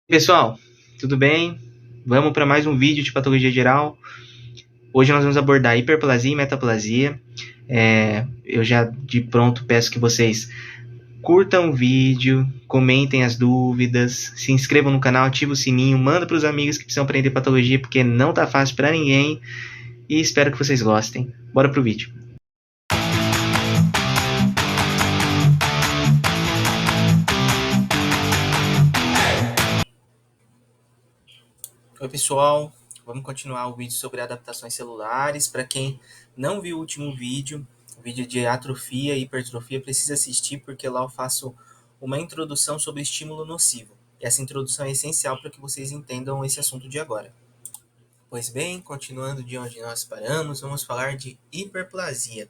Pessoal, tudo bem? Vamos para mais um vídeo de patologia geral. Hoje nós vamos abordar hiperplasia e metaplasia. Eu já de pronto peço que vocês curtam o vídeo, comentem as dúvidas, se inscrevam no canal, ativem o sininho, manda para os amigos que precisam aprender patologia porque não tá fácil para ninguém e espero que vocês gostem. Bora pro vídeo. Oi pessoal, vamos continuar o vídeo sobre adaptações celulares. Para quem não viu o último vídeo, o vídeo de atrofia e hipertrofia, precisa assistir porque lá eu faço uma introdução sobre estímulo nocivo. E essa introdução é essencial para que vocês entendam esse assunto de agora. Pois bem, continuando de onde nós paramos, vamos falar de hiperplasia.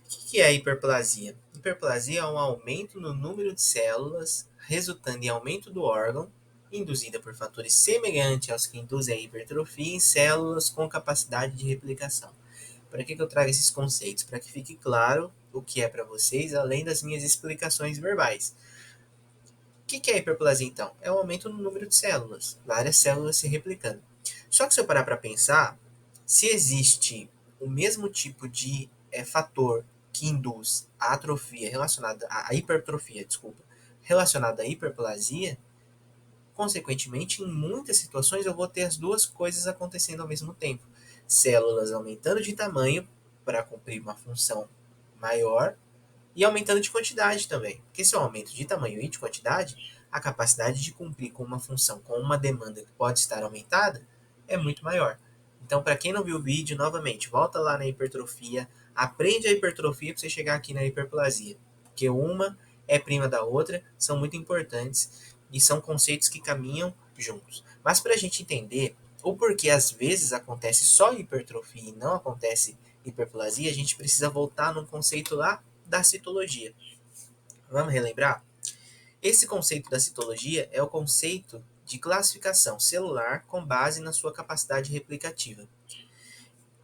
O que é a hiperplasia? Hiperplasia é um aumento no número de células, resultando em aumento do órgão, induzida por fatores semelhantes aos que induzem a hipertrofia em células com capacidade de replicação. Para que eu trago esses conceitos? Para que fique claro o que é para vocês, além das minhas explicações verbais. O que é a hiperplasia, então? É o aumento no número de células, várias células se replicando. Só que se eu parar para pensar, se existe o mesmo tipo de fator que induz a atrofia relacionada à hipertrofia, relacionada à hiperplasia, consequentemente, em muitas situações eu vou ter as duas coisas acontecendo ao mesmo tempo. Células aumentando de tamanho para cumprir uma função maior e aumentando de quantidade também. Porque se eu aumento de tamanho e de quantidade, a capacidade de cumprir com uma função, com uma demanda que pode estar aumentada, é muito maior. Então, para quem não viu o vídeo, novamente, volta lá na hipertrofia, aprende a hipertrofia para você chegar aqui na hiperplasia. Porque uma é prima da outra, são muito importantes e são conceitos que caminham juntos. Mas para a gente entender o porquê às vezes acontece só hipertrofia e não acontece hiperplasia, a gente precisa voltar num conceito lá da citologia. Vamos relembrar? Esse conceito da citologia é o conceito de classificação celular com base na sua capacidade replicativa.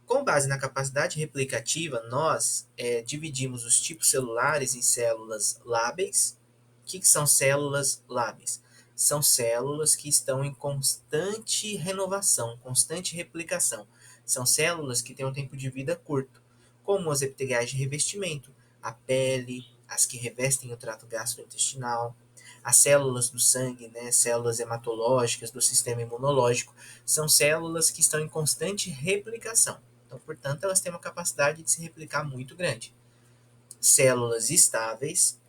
Com base na capacidade replicativa, nós dividimos os tipos celulares em células lábeis. O que são células lábeis? São células que estão em constante renovação, constante replicação. São células que têm um tempo de vida curto, como as epiteliais de revestimento, a pele, as que revestem o trato gastrointestinal, as células do sangue, né, células hematológicas do sistema imunológico, são células que estão em constante replicação. Então, portanto, elas têm uma capacidade de se replicar muito grande. Células estáveis.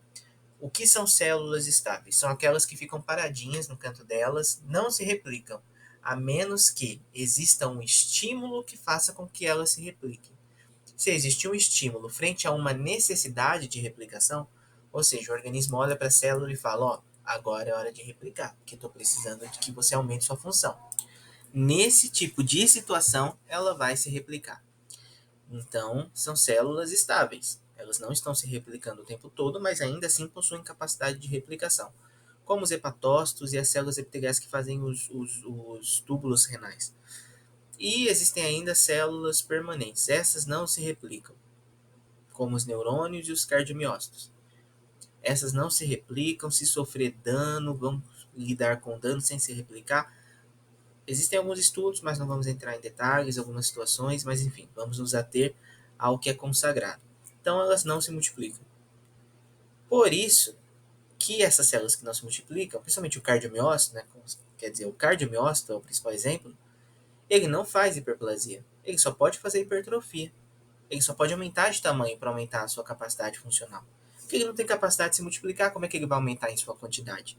O que são células estáveis? São aquelas que ficam paradinhas no canto delas, não se replicam, a menos que exista um estímulo que faça com que elas se repliquem. Se existe um estímulo frente a uma necessidade de replicação, ou seja, o organismo olha para a célula e fala, ó, agora é hora de replicar, porque estou precisando de que você aumente sua função. Nesse tipo de situação, ela vai se replicar. Então, são células estáveis. Elas não estão se replicando o tempo todo, mas ainda assim possuem capacidade de replicação, como os hepatócitos e as células epiteliais que fazem os túbulos renais. E existem ainda células permanentes. Essas não se replicam, como os neurônios e os cardiomiócitos. Essas não se replicam, se sofrer dano, vão lidar com dano sem se replicar. Existem alguns estudos, mas não vamos entrar em detalhes, algumas situações, mas enfim, vamos nos ater ao que é consagrado. Então, elas não se multiplicam. Por isso que essas células que não se multiplicam, principalmente o cardiomiócito, né, quer dizer, o cardiomiócito é o principal exemplo, ele não faz hiperplasia, ele só pode fazer hipertrofia. Ele só pode aumentar de tamanho para aumentar a sua capacidade funcional. Porque ele não tem capacidade de se multiplicar, como é que ele vai aumentar em sua quantidade?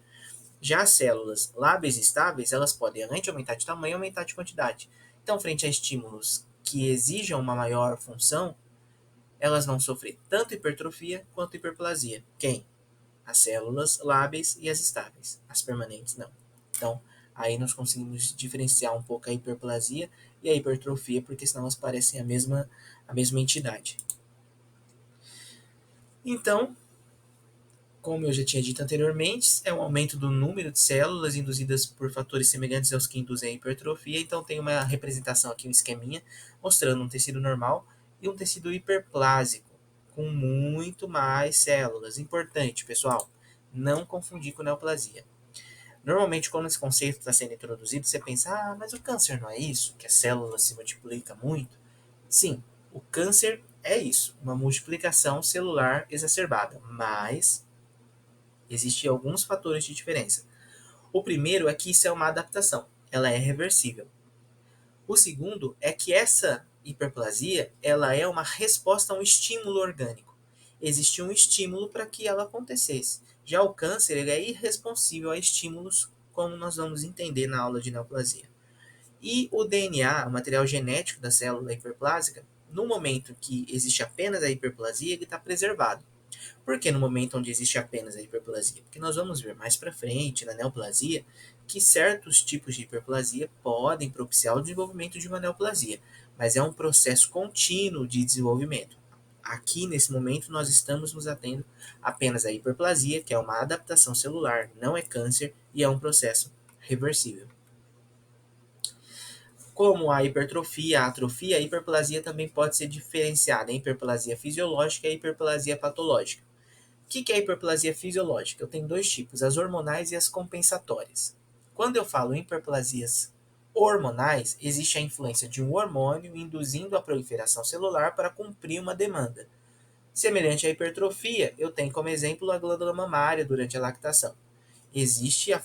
Já as células lábeis estáveis, elas podem, além de aumentar de tamanho, aumentar de quantidade. Então, frente a estímulos que exijam uma maior função, elas vão sofrer tanto hipertrofia quanto hiperplasia. Quem? As células lábeis e as estáveis. As permanentes, não. Então, aí nós conseguimos diferenciar um pouco a hiperplasia e a hipertrofia, porque senão elas parecem a mesma entidade. Então, como eu já tinha dito anteriormente, é um aumento do número de células induzidas por fatores semelhantes aos que induzem a hipertrofia. Então, tem uma representação aqui, um esqueminha, mostrando um tecido normal e um tecido hiperplásico, com muito mais células. Importante, pessoal, não confundir com neoplasia. Normalmente, quando esse conceito está sendo introduzido, você pensa, mas o câncer não é isso? Que a célula se multiplica muito? Sim, o câncer é isso, uma multiplicação celular exacerbada, mas existem alguns fatores de diferença. O primeiro é que isso é uma adaptação, ela é reversível. O segundo é que essa hiperplasia, ela é uma resposta a um estímulo orgânico. Existia um estímulo para que ela acontecesse. Já o câncer, ele é irresponsível a estímulos, como nós vamos entender na aula de neoplasia. E o DNA, o material genético da célula hiperplásica, no momento que existe apenas a hiperplasia, ele está preservado. Por que no momento onde existe apenas a hiperplasia? Porque nós vamos ver mais para frente, na neoplasia, que certos tipos de hiperplasia podem propiciar o desenvolvimento de uma neoplasia, mas é um processo contínuo de desenvolvimento. Aqui, nesse momento, nós estamos nos atendo apenas à hiperplasia, que é uma adaptação celular, não é câncer e é um processo reversível. Como a hipertrofia, a atrofia, a hiperplasia também pode ser diferenciada em hiperplasia fisiológica e hiperplasia patológica. O que é a hiperplasia fisiológica? Eu tenho dois tipos, as hormonais e as compensatórias. Quando eu falo em hiperplasias hormonais, existe a influência de um hormônio induzindo a proliferação celular para cumprir uma demanda. Semelhante à hipertrofia, eu tenho como exemplo a glândula mamária durante a lactação. Existe a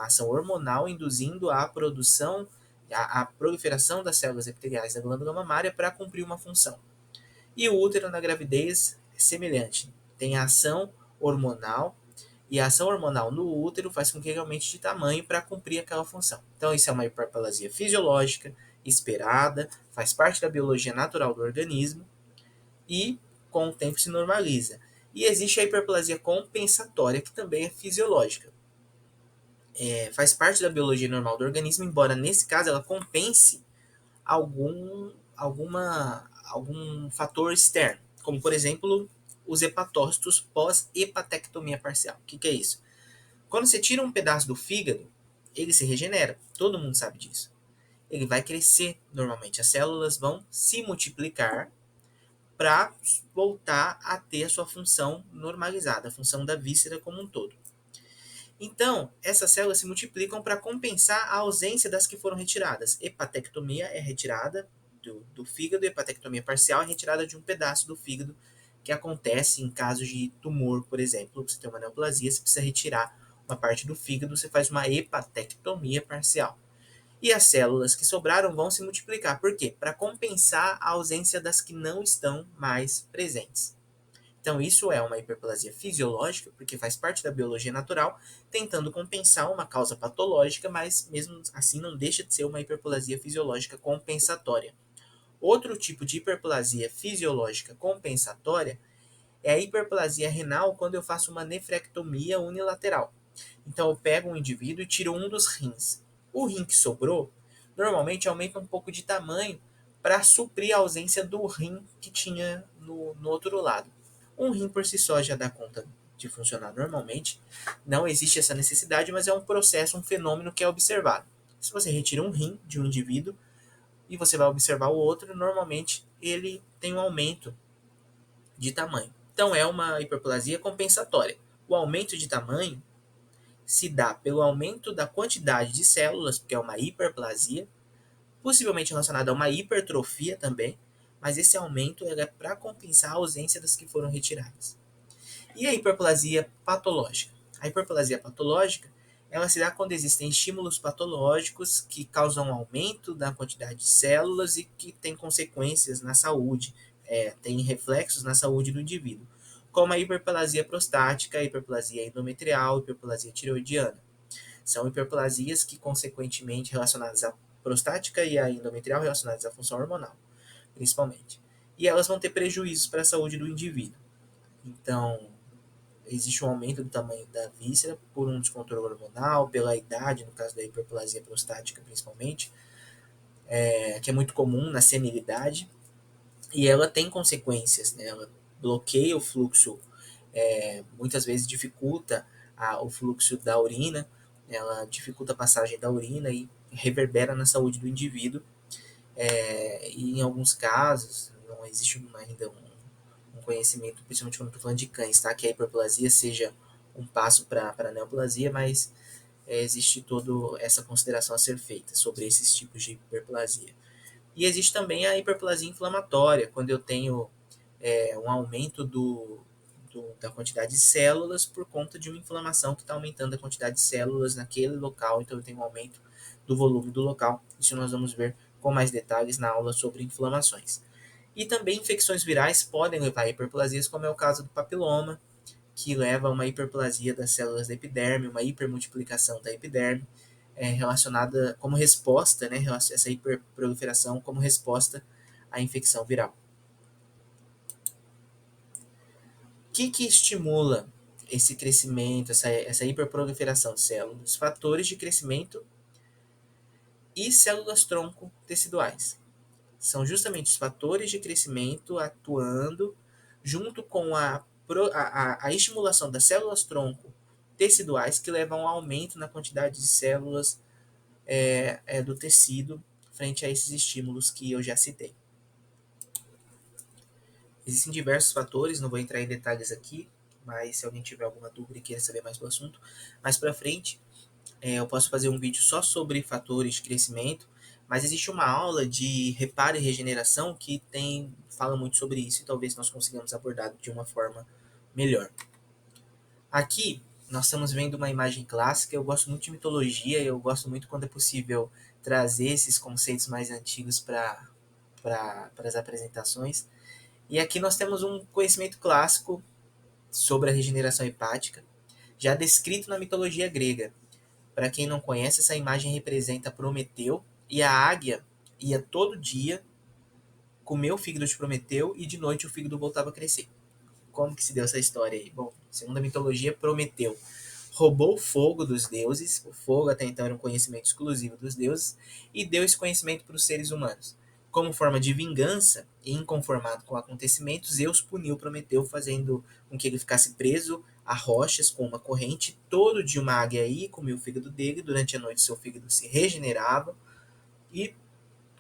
ação hormonal induzindo a produção, a proliferação das células epiteliais da glândula mamária para cumprir uma função. E o útero na gravidez é semelhante. Tem a ação hormonal, e a ação hormonal no útero faz com que ele aumente de tamanho para cumprir aquela função. Então, isso é uma hiperplasia fisiológica, esperada, faz parte da biologia natural do organismo e com o tempo se normaliza. E existe a hiperplasia compensatória, que também é fisiológica. Faz parte da biologia normal do organismo, embora nesse caso ela compense algum fator externo, como por exemplo os hepatócitos pós-hepatectomia parcial. O que é isso? Quando você tira um pedaço do fígado, ele se regenera, todo mundo sabe disso. Ele vai crescer normalmente, as células vão se multiplicar para voltar a ter a sua função normalizada, a função da víscera como um todo. Então, essas células se multiplicam para compensar a ausência das que foram retiradas. Hepatectomia é retirada do fígado, hepatectomia parcial é retirada de um pedaço do fígado, que acontece em casos de tumor, por exemplo. Você tem uma neoplasia, você precisa retirar uma parte do fígado, você faz uma hepatectomia parcial. E as células que sobraram vão se multiplicar. Por quê? Para compensar a ausência das que não estão mais presentes. Então, isso é uma hiperplasia fisiológica, porque faz parte da biologia natural, tentando compensar uma causa patológica, mas mesmo assim não deixa de ser uma hiperplasia fisiológica compensatória. Outro tipo de hiperplasia fisiológica compensatória é a hiperplasia renal quando eu faço uma nefrectomia unilateral. Então, eu pego um indivíduo e tiro um dos rins. O rim que sobrou, normalmente aumenta um pouco de tamanho para suprir a ausência do rim que tinha no outro lado. Um rim por si só já dá conta de funcionar normalmente. Não existe essa necessidade, mas é um processo, um fenômeno que é observado. Se você retira um rim de um indivíduo e você vai observar o outro, normalmente ele tem um aumento de tamanho. Então é uma hiperplasia compensatória. O aumento de tamanho se dá pelo aumento da quantidade de células, porque é uma hiperplasia, possivelmente relacionada a uma hipertrofia também, mas esse aumento é para compensar a ausência das que foram retiradas. E a hiperplasia patológica? A hiperplasia patológica, ela se dá quando existem estímulos patológicos que causam um aumento da quantidade de células e que tem consequências na saúde, tem reflexos na saúde do indivíduo, como a hiperplasia prostática, a hiperplasia endometrial, a hiperplasia tireoidiana. São hiperplasias que, consequentemente, relacionadas à prostática e à endometrial, relacionadas à função hormonal, principalmente. E elas vão ter prejuízos para a saúde do indivíduo. Então, existe um aumento do tamanho da víscera por um descontrole hormonal, pela idade, no caso da hiperplasia prostática principalmente, que é muito comum na senilidade, e ela tem consequências, né? Ela bloqueia o fluxo, muitas vezes dificulta o fluxo da urina, ela dificulta a passagem da urina e reverbera na saúde do indivíduo, e em alguns casos, não existe ainda um conhecimento, principalmente quando estou falando de cães, tá? Que a hiperplasia seja um passo para a neoplasia, mas existe toda essa consideração a ser feita sobre esses tipos de hiperplasia. E existe também a hiperplasia inflamatória, quando eu tenho um aumento da quantidade de células por conta de uma inflamação que está aumentando a quantidade de células naquele local, então eu tenho um aumento do volume do local. Isso nós vamos ver com mais detalhes na aula sobre inflamações. E também infecções virais podem levar a hiperplasias, como é o caso do papiloma, que leva a uma hiperplasia das células da epiderme, uma hipermultiplicação da epiderme, relacionada como resposta, né, essa hiperproliferação como resposta à infecção viral. O que estimula esse crescimento, essa hiperproliferação de células? Fatores de crescimento e células-tronco teciduais. São justamente os fatores de crescimento atuando junto com a estimulação das células-tronco teciduais que levam ao aumento na quantidade de células do tecido frente a esses estímulos que eu já citei. Existem diversos fatores, não vou entrar em detalhes aqui, mas se alguém tiver alguma dúvida e queira saber mais do assunto, mais para frente eu posso fazer um vídeo só sobre fatores de crescimento, mas existe uma aula de reparo e regeneração que fala muito sobre isso e talvez nós consigamos abordar de uma forma melhor. Aqui nós estamos vendo uma imagem clássica, eu gosto muito de mitologia, eu gosto muito quando é possível trazer esses conceitos mais antigos para as apresentações. E aqui nós temos um conhecimento clássico sobre a regeneração hepática, já descrito na mitologia grega. Para quem não conhece, essa imagem representa Prometeu e a águia ia todo dia comer o fígado de Prometeu e de noite o fígado voltava a crescer. Como que se deu essa história aí? Bom, segundo a mitologia, Prometeu roubou o fogo dos deuses, o fogo até então era um conhecimento exclusivo dos deuses, e deu esse conhecimento para os seres humanos. Como forma de vingança e inconformado com acontecimentos, Zeus puniu Prometeu, fazendo com que ele ficasse preso a rochas com uma corrente. Todo dia uma águia ia e comia o fígado dele, durante a noite seu fígado se regenerava, e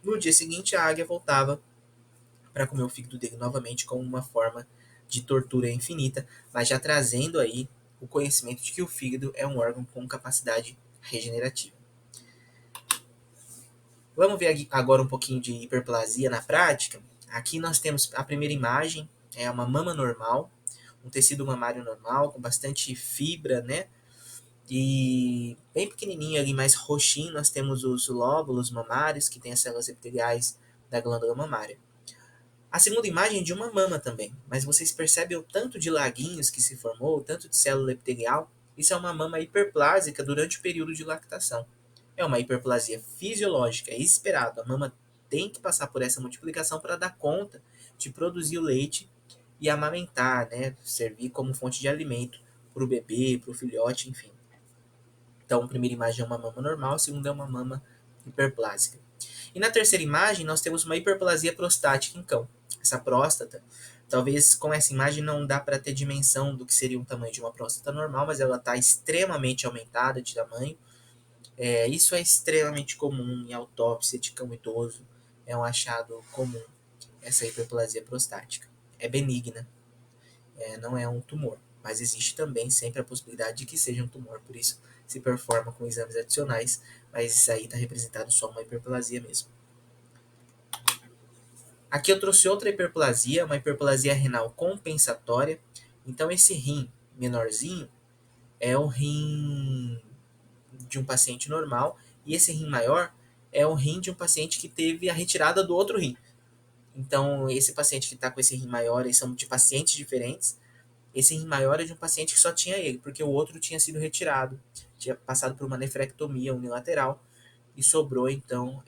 no dia seguinte a águia voltava para comer o fígado dele novamente, como uma forma de tortura infinita, mas já trazendo aí o conhecimento de que o fígado é um órgão com capacidade regenerativa. Vamos ver agora um pouquinho de hiperplasia na prática. Aqui nós temos a primeira imagem, é uma mama normal, um tecido mamário normal, com bastante fibra, né? E bem pequenininho ali, mais roxinho, nós temos os lóbulos mamários, que tem as células epiteliais da glândula mamária. A segunda imagem é de uma mama também, mas vocês percebem o tanto de laguinhos que se formou, o tanto de célula epitelial? Isso é uma mama hiperplásica durante o período de lactação. É uma hiperplasia fisiológica, é esperado. A mama tem que passar por essa multiplicação para dar conta de produzir o leite e amamentar, né? Servir como fonte de alimento para o bebê, para o filhote, enfim. Então, a primeira imagem é uma mama normal, a segunda é uma mama hiperplásica. E na terceira imagem, nós temos uma hiperplasia prostática em cão. Essa próstata, talvez com essa imagem não dá para ter dimensão do que seria o tamanho de uma próstata normal, mas ela está extremamente aumentada de tamanho. Isso é extremamente comum em autópsia de cão idoso, é um achado comum, essa hiperplasia prostática. É benigna, não é um tumor, mas existe também sempre a possibilidade de que seja um tumor, por isso se performa com exames adicionais, mas isso aí está representado só uma hiperplasia mesmo. Aqui eu trouxe outra hiperplasia, uma hiperplasia renal compensatória. Então esse rim menorzinho é o rim de um paciente normal e esse rim maior é o rim de um paciente que teve a retirada do outro rim. Então esse paciente que está com esse rim maior, eles são de pacientes diferentes. Esse rim maior é de um paciente que só tinha ele, porque o outro tinha sido retirado, tinha passado por uma nefrectomia unilateral e sobrou então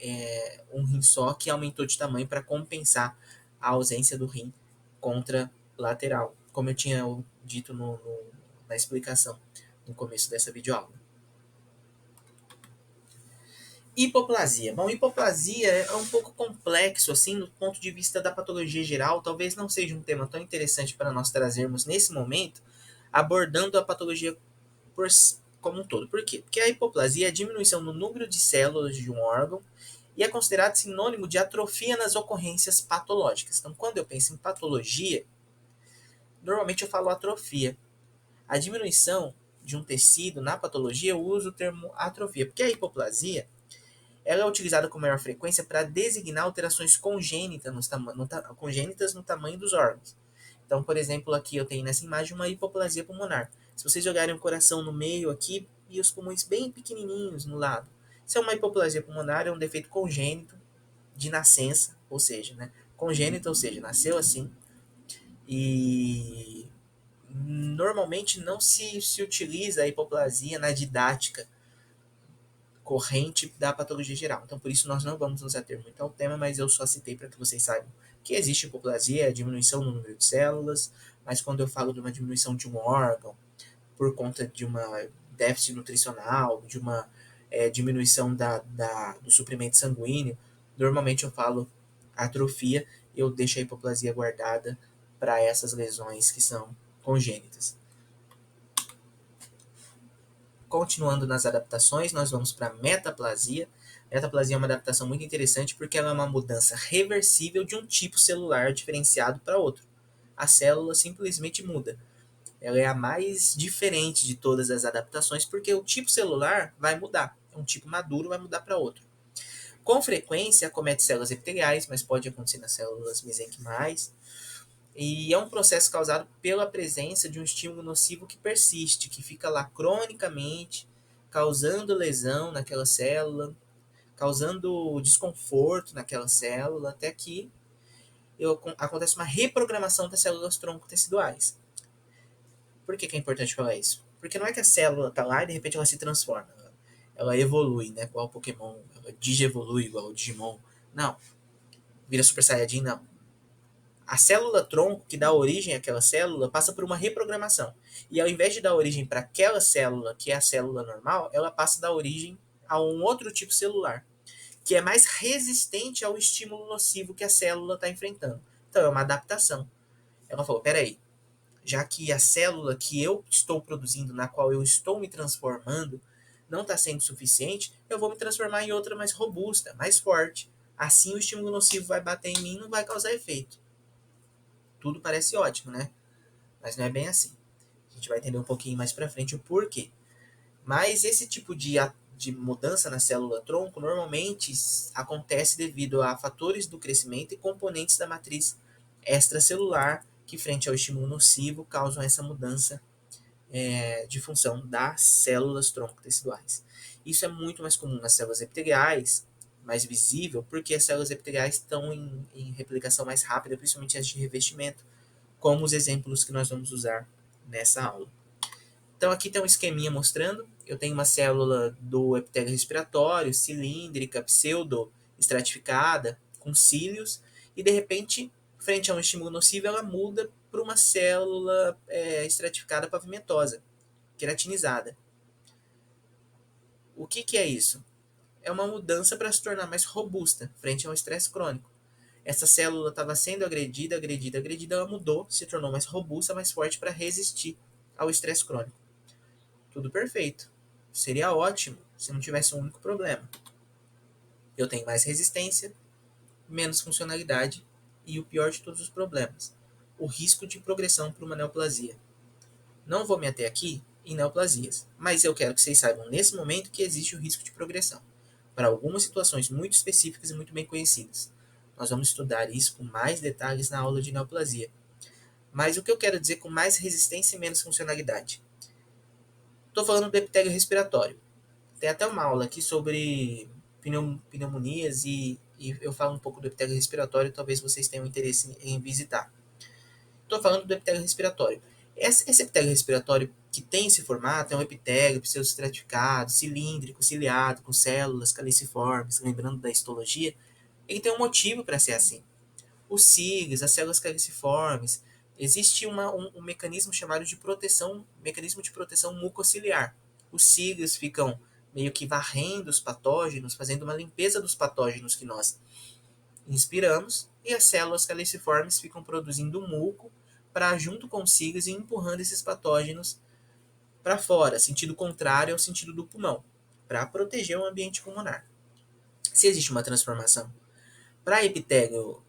um rim só que aumentou de tamanho para compensar a ausência do rim contralateral, como eu tinha dito na explicação no começo dessa videoaula. Hipoplasia. Bom, hipoplasia é um pouco complexo, assim, do ponto de vista da patologia geral. Talvez não seja um tema tão interessante para nós trazermos nesse momento, abordando a patologia como um todo. Por quê? Porque a hipoplasia é a diminuição no número de células de um órgão e é considerado sinônimo de atrofia nas ocorrências patológicas. Então, quando eu penso em patologia, normalmente eu falo atrofia. A diminuição de um tecido na patologia, eu uso o termo atrofia, porque a hipoplasia ela é utilizada com maior frequência para designar alterações congênitas no tamanho dos órgãos. Então, por exemplo, aqui eu tenho nessa imagem uma hipoplasia pulmonar. Se vocês jogarem o coração no meio aqui e os pulmões bem pequenininhos no lado, isso é uma hipoplasia pulmonar, é um defeito congênito de nascença, ou seja, né, congênito, ou seja, nasceu assim, e normalmente não se utiliza a hipoplasia na didática corrente da patologia geral. Então, por isso, nós não vamos nos ater muito ao tema, mas eu só citei para que vocês saibam que existe hipoplasia, a diminuição no número de células, mas quando eu falo de uma diminuição de um órgão por conta de uma déficit nutricional, de uma diminuição do suprimento sanguíneo, normalmente eu falo atrofia, eu deixo a hipoplasia guardada para essas lesões que são congênitas. Continuando nas adaptações, nós vamos para a metaplasia. Metaplasia é uma adaptação muito interessante porque ela é uma mudança reversível de um tipo celular diferenciado para outro. A célula simplesmente muda. Ela é a mais diferente de todas as adaptações porque o tipo celular vai mudar. Um tipo maduro vai mudar para outro. Com frequência, acomete células epiteliais, mas pode acontecer nas células mesenquimais. E é um processo causado pela presença de um estímulo nocivo que persiste, que fica lá cronicamente, causando lesão naquela célula, causando desconforto naquela célula, até que acontece uma reprogramação das células tronco teciduais. Por que é importante falar isso? Porque não é que a célula está lá e de repente ela se transforma. Ela evolui, né? Igual o Pokémon. Ela digievolui igual o Digimon. Não. Vira Super Saiyajin, não. A célula tronco que dá origem àquela célula passa por uma reprogramação. E ao invés de dar origem para aquela célula, que é a célula normal, ela passa a dar origem a um outro tipo celular, que é mais resistente ao estímulo nocivo que a célula está enfrentando. Então é uma adaptação. Ela falou: peraí, já que a célula que eu estou produzindo, na qual eu estou me transformando, não está sendo suficiente, eu vou me transformar em outra mais robusta, mais forte. Assim o estímulo nocivo vai bater em mim e não vai causar efeito. Tudo parece ótimo, né? Mas não é bem assim. A gente vai entender um pouquinho mais para frente o porquê. Mas esse tipo de mudança na célula tronco normalmente acontece devido a fatores do crescimento e componentes da matriz extracelular que, frente ao estímulo nocivo, causam essa mudança de função das células tronco teciduais. Isso é muito mais comum nas células epiteliais, mais visível, porque as células epiteliais estão em replicação mais rápida, principalmente as de revestimento, como os exemplos que nós vamos usar nessa aula. Então aqui tem um esqueminha mostrando, eu tenho uma célula do epitélio respiratório, cilíndrica, pseudo-estratificada, com cílios, e de repente, frente a um estímulo nocivo, ela muda para uma célula estratificada pavimentosa, queratinizada. O que é isso? É uma mudança para se tornar mais robusta frente ao estresse crônico. Essa célula estava sendo agredida, ela mudou, se tornou mais robusta, mais forte para resistir ao estresse crônico. Tudo perfeito. Seria ótimo se não tivesse um único problema. Eu tenho mais resistência, menos funcionalidade e o pior de todos os problemas, o risco de progressão para uma neoplasia. Não vou me ater aqui em neoplasias, mas eu quero que vocês saibam nesse momento que existe o risco de progressão, para algumas situações muito específicas e muito bem conhecidas. Nós vamos estudar isso com mais detalhes na aula de neoplasia. Mas o que eu quero dizer com mais resistência e menos funcionalidade? Estou falando do epitélio respiratório. Tem até uma aula aqui sobre pneumonias e eu falo um pouco do epitélio respiratório, talvez vocês tenham interesse em visitar. Estou falando do epitélio respiratório. Esse epitélio respiratório que tem esse formato é um epitélio pseudoestratificado, cilíndrico, ciliado, com células caliciformes, lembrando da histologia. Ele tem um motivo para ser assim. Os cílios, as células caliciformes, existe um mecanismo chamado de proteção, mecanismo de proteção mucociliar. Os cílios ficam meio que varrendo os patógenos, fazendo uma limpeza dos patógenos que nós inspiramos, e as células caliciformes ficam produzindo muco para, junto com os cílios, e empurrando esses patógenos para fora, sentido contrário ao sentido do pulmão, para proteger o ambiente pulmonar. Se existe uma transformação para epitélio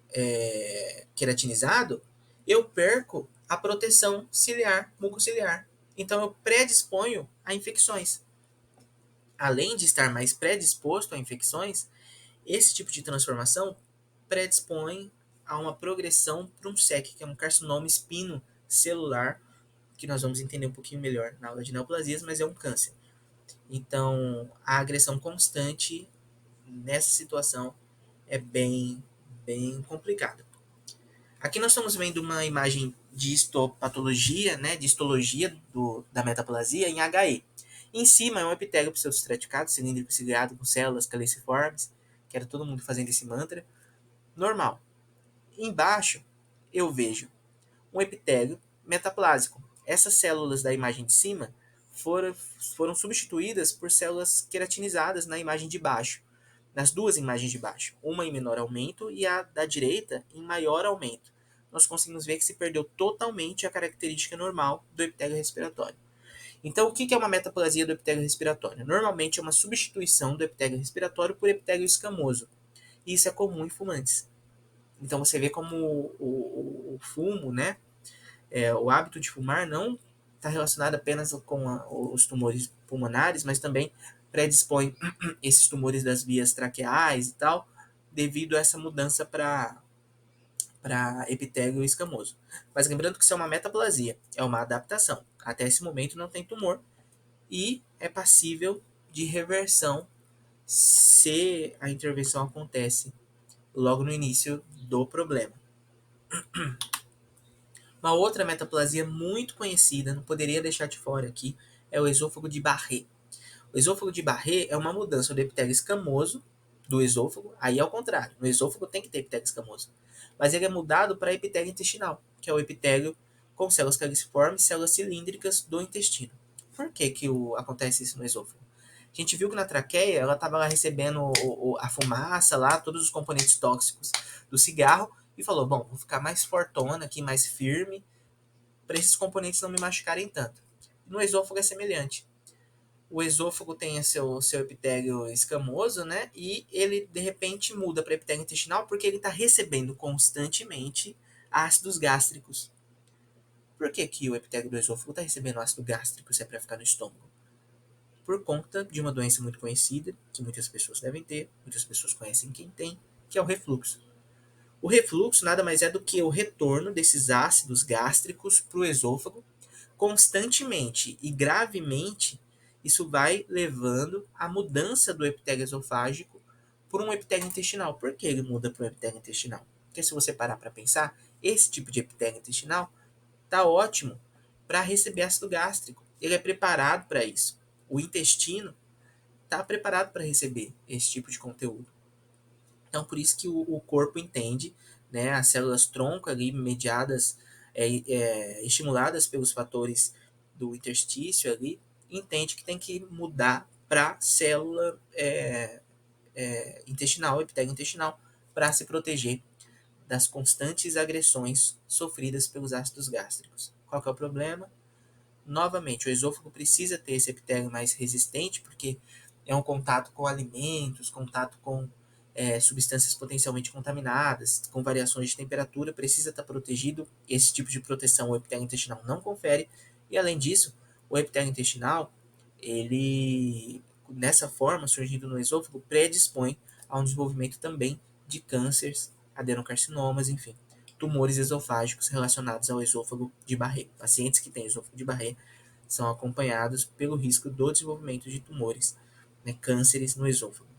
queratinizado, eu perco a proteção ciliar, mucociliar. Então eu predisponho a infecções. Além de estar mais predisposto a infecções, esse tipo de transformação predispõe a uma progressão para um SEC, que é um carcinoma espinocelular, que nós vamos entender um pouquinho melhor na aula de neoplasias, mas é um câncer. Então, a agressão constante nessa situação é bem complicada. Aqui nós estamos vendo uma imagem de histopatologia, né, de histologia da metaplasia em HE. Em cima é um epitélio pseudoestraticado, cilíndrico ciliado com células caliciformes, que era todo mundo fazendo esse mantra, normal. Embaixo eu vejo um epitélio metaplásico. Essas células da imagem de cima foram substituídas por células queratinizadas na imagem de baixo, nas duas imagens de baixo, uma em menor aumento e a da direita em maior aumento. Nós conseguimos ver que se perdeu totalmente a característica normal do epitélio respiratório. Então, o que é uma metaplasia do epitélio respiratório? Normalmente é uma substituição do epitélio respiratório por epitélio escamoso. E isso é comum em fumantes. Então, você vê como o fumo, né, o hábito de fumar não está relacionado apenas com os tumores pulmonares, mas também predispõe esses tumores das vias traqueais e tal, devido a essa mudança para epitélio escamoso. Mas lembrando que isso é uma metaplasia, é uma adaptação. Até esse momento não tem tumor e é passível de reversão se a intervenção acontece logo no início do problema. Uma outra metaplasia muito conhecida, não poderia deixar de fora aqui, é o esôfago de Barré. O esôfago de Barré é uma mudança do epitélio escamoso do esôfago, aí é o contrário, no esôfago tem que ter epitélio escamoso, mas ele é mudado para epitélio intestinal, que é o epitélio com células caliciformes, células cilíndricas do intestino. Por que acontece isso no esôfago? A gente viu que na traqueia ela estava lá recebendo a fumaça lá, todos os componentes tóxicos do cigarro, e falou, bom, vou ficar mais fortona aqui, mais firme, para esses componentes não me machucarem tanto. No esôfago é semelhante. O esôfago tem seu epitélio escamoso, né? E ele, de repente, muda para epitélio intestinal porque ele está recebendo constantemente ácidos gástricos. Por que o epitélio do esôfago está recebendo ácido gástrico se é para ficar no estômago? Por conta de uma doença muito conhecida, que muitas pessoas devem ter, muitas pessoas conhecem quem tem, que é o refluxo. O refluxo nada mais é do que o retorno desses ácidos gástricos para o esôfago constantemente e gravemente. Isso vai levando à mudança do epitélio esofágico por um epitélio intestinal. Por que ele muda para o epitélio intestinal? Porque se você parar para pensar, esse tipo de epitélio intestinal está ótimo para receber ácido gástrico. Ele é preparado para isso. O intestino está preparado para receber esse tipo de conteúdo. Então, por isso que o corpo entende, né, as células tronco ali mediadas, estimuladas pelos fatores do interstício ali, entende que tem que mudar para célula intestinal, epitélio intestinal, para se proteger das constantes agressões sofridas pelos ácidos gástricos. Qual que é o problema? Novamente, o esôfago precisa ter esse epitélio mais resistente, porque é um contato com alimentos, contato com substâncias potencialmente contaminadas, com variações de temperatura, precisa estar protegido. Esse tipo de proteção o epitélio intestinal não confere. E além disso, o epitélio intestinal, ele, nessa forma, surgindo no esôfago, predispõe a um desenvolvimento também de cânceres, adenocarcinomas, enfim, tumores esofágicos relacionados ao esôfago de Barré. Pacientes que têm esôfago de Barré são acompanhados pelo risco do desenvolvimento de tumores, né, cânceres no esôfago.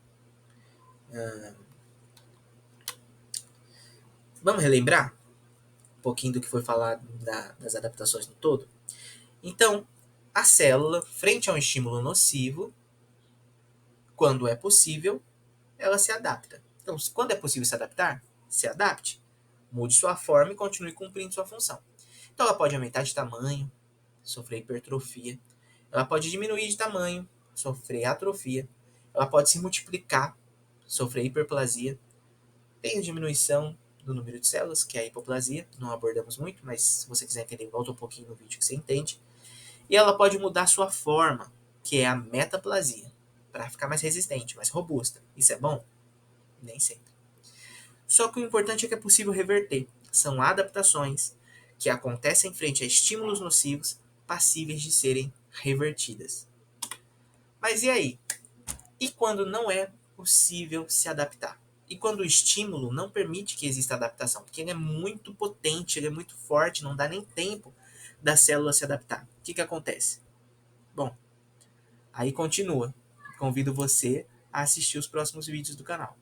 Vamos relembrar um pouquinho do que foi falado das adaptações no todo? Então, a célula, frente a um estímulo nocivo, quando é possível, ela se adapta. Então, quando é possível se adaptar, se adapte. Mude sua forma e continue cumprindo sua função. Então, ela pode aumentar de tamanho, sofrer hipertrofia. Ela pode diminuir de tamanho, sofrer atrofia. Ela pode se multiplicar, sofrer hiperplasia. Tem a diminuição do número de células, que é a hipoplasia. Não abordamos muito, mas se você quiser entender, volta um pouquinho no vídeo que você entende. E ela pode mudar sua forma, que é a metaplasia, para ficar mais resistente, mais robusta. Isso é bom? Nem sempre. Só que o importante é que é possível reverter. São adaptações que acontecem frente a estímulos nocivos passíveis de serem revertidas. Mas e aí? E quando não é possível se adaptar? E quando o estímulo não permite que exista adaptação? Porque ele é muito potente, ele é muito forte, não dá nem tempo da célula se adaptar. O que acontece? Bom, aí continua. Convido você a assistir os próximos vídeos do canal.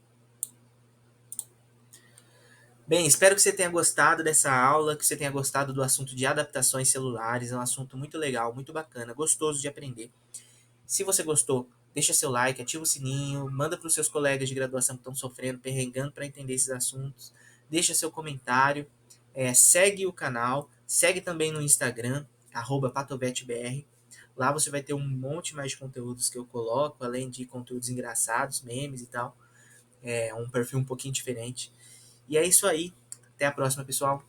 Bem, espero que você tenha gostado dessa aula, que você tenha gostado do assunto de adaptações celulares. É um assunto muito legal, muito bacana, gostoso de aprender. Se você gostou, deixa seu like, ativa o sininho, manda para os seus colegas de graduação que estão sofrendo, perrengando para entender esses assuntos. Deixa seu comentário, segue o canal, segue também no Instagram, @patovetbr. Lá você vai ter um monte mais de conteúdos que eu coloco, além de conteúdos engraçados, memes e tal. É um perfil um pouquinho diferente. E é isso aí. Até a próxima, pessoal.